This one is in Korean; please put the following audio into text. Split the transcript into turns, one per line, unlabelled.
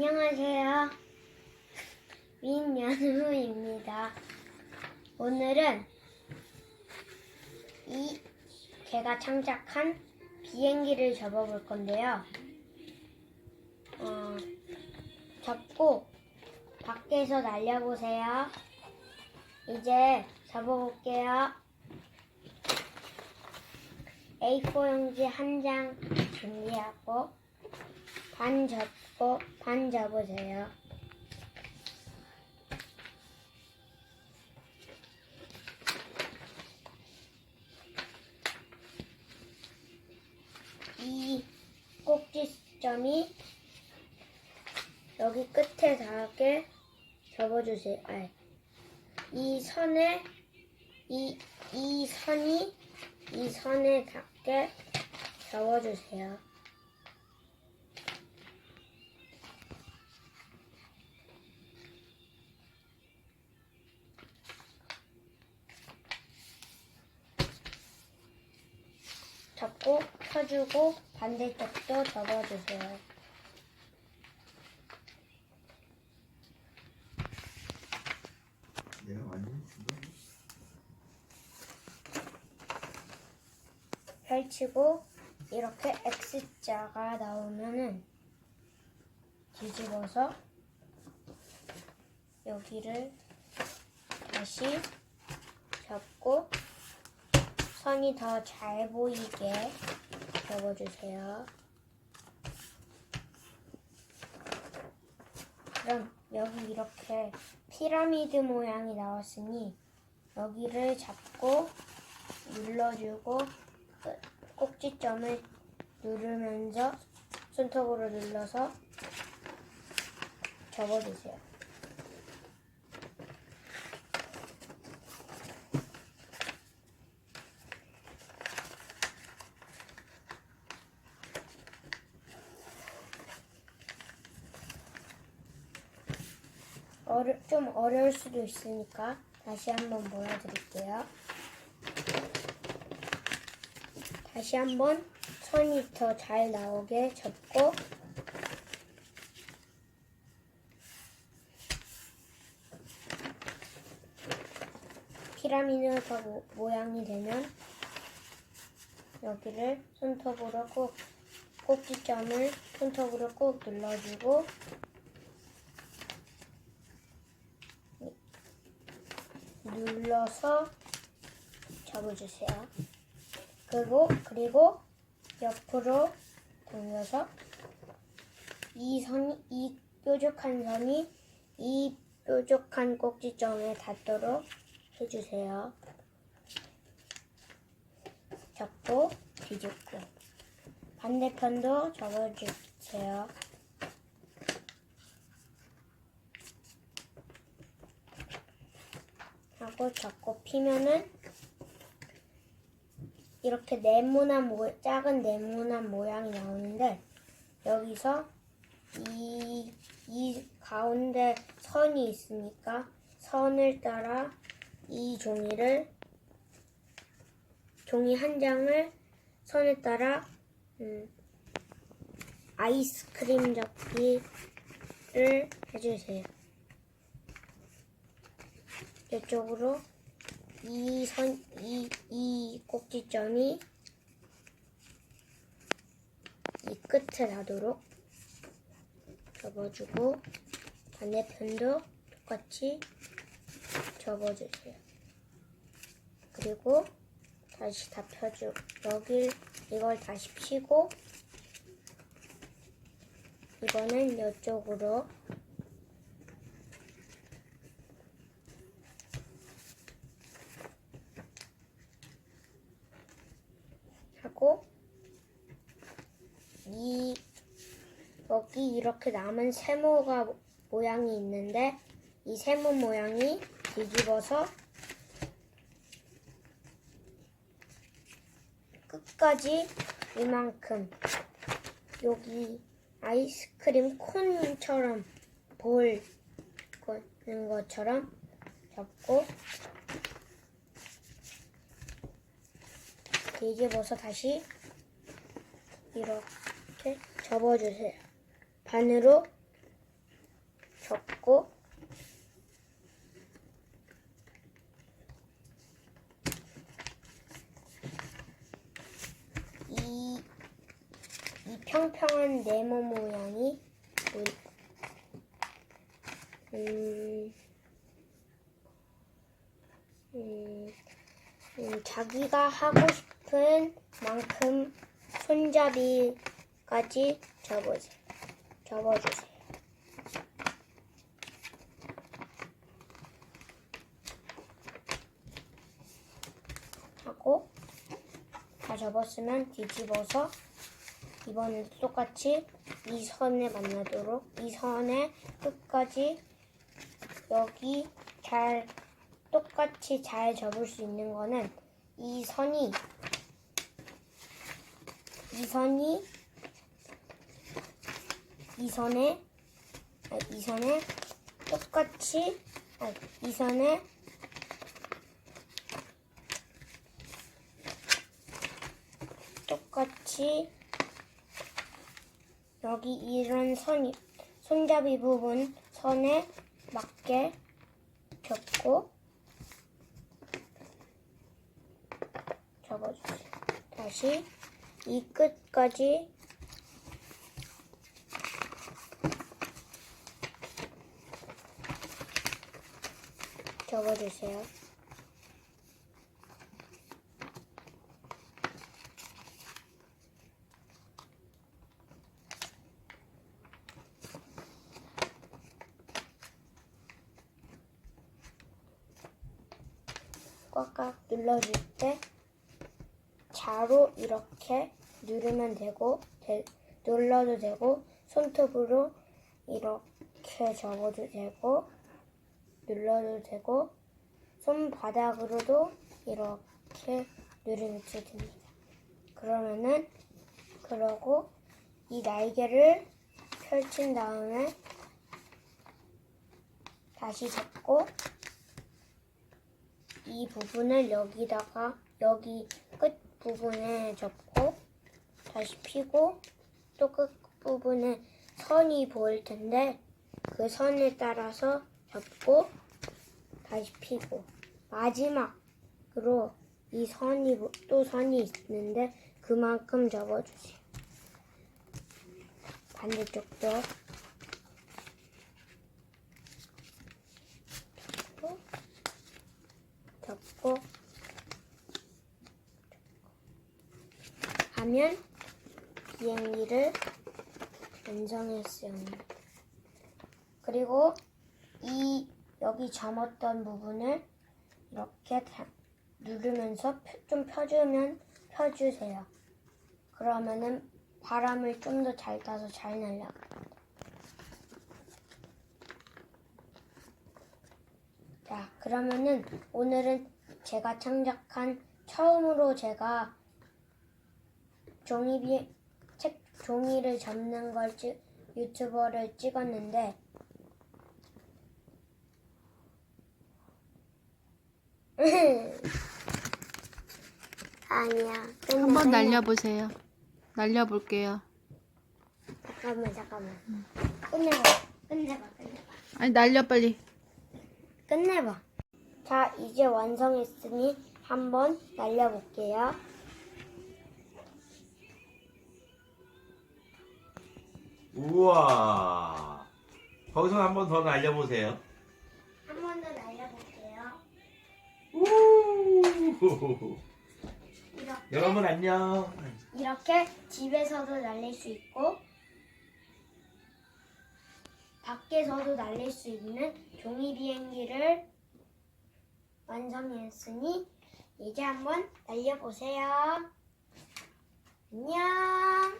안녕하세요. 민연우입니다. 오늘은 제가 창작한 비행기를 접어볼 건데요. 접고 밖에서 날려보세요. 이제 접어볼게요. A4 용지 한 장 준비하고 반 접고 반 접으세요. 이 꼭지점이 여기 끝에 닿게 접어주세요. 이 선에 이 선에 닿게 접어주세요. 접고 펴주고 반대쪽도 접어주세요. 펼치고 이렇게 X자가 나오면은 뒤집어서 여기를 다시 접고 선이 더 잘 보이게 접어주세요. 그럼 여기 이렇게 피라미드 모양이 나왔으니 여기를 잡고 눌러주고 꼭지점을 누르면서 손톱으로 눌러서 접어주세요. 좀 어려울 수도 있으니까 다시 한번 보여드릴게요. 다시 한번 선이 더 잘 나오게 접고 피라미드가 모양이 되면 여기를 손톱으로 꼭 꼭지점을 손톱으로 꼭 눌러주고 눌러서 접어주세요. 그리고 옆으로 돌려서 이 뾰족한 선이 이 뾰족한 꼭지점에 닿도록 해주세요. 접고 뒤집고 반대편도 접어주세요. 하고 접고 피면은 이렇게 작은 네모난 모양이 나오는데 여기서 이 가운데 선이 있으니까 선을 따라 이 종이 한 장을 선에 따라 아이스크림 접기를 해주세요. 이쪽으로 이 꼭지점이 이 끝에 닿도록 접어주고 반대편도 똑같이 접어주세요. 그리고 다시 다 펴주고 이걸 다시 피고 이거는 이쪽으로 하고 여기 이렇게 남은 세모가 모양이 있는데 이 세모 모양이 뒤집어서 끝까지 이만큼 여기 아이스크림 콘처럼 보이는 것처럼 접고 뒤집어서 다시 이렇게 접어주세요. 반으로 접고 이 평평한 네모 모양이 자기가 하고 싶은 만큼 손잡이까지 접어주세요. 하고 다 접었으면 뒤집어서 이번에도 똑같이 이 선에 만나도록 이 선의 끝까지 여기 똑같이 잘 접을 수 있는 거는 이 선에 똑같이 이 선에 똑같이 여기 이런 손잡이 부분 선에 맞게 접고 접어주세요. 다시 이 끝까지 접어주세요. 꽉꽉 눌러줄 때 자로 이렇게 누르면 되고 눌러도 되고 손톱으로 이렇게 접어도 되고 눌러도 되고 손바닥으로도 이렇게 누르면 됩니다. 그러고 이 날개를 펼친 다음에 다시 잡고 이 부분을 여기 끝 부분에 접고 다시 피고 또 끝 부분에 선이 보일 텐데 그 선에 따라서 접고 다시 피고 마지막으로 이 선이 있는데 그만큼 접어주세요. 반대쪽도 접고 하면 비행기를 완성했습니다. 그리고 여기 접었던 부분을 이렇게 누르면서 좀 펴주세요. 그러면은 바람을 좀 더 잘 타서 잘 날아가요. 자, 그러면은 오늘은 제가 처음으로 제가 종이를 접는 걸 유튜버를 찍었는데 아니야.
한번 날려보세요. 날려볼게요.
잠깐만. 끝내봐.
아니, 날려 빨리.
끝내봐. 자, 이제 완성했으니 한번 날려볼게요.
우와. 거기서 한 번 더 날려보세요.
한 번 더 날려볼게요.
우.
이렇게,
여러분 안녕.
이렇게 집에서도 날릴 수 있고 밖에서도 날릴 수 있는 종이 비행기를 완성했으니 이제 한번 날려보세요. 안녕.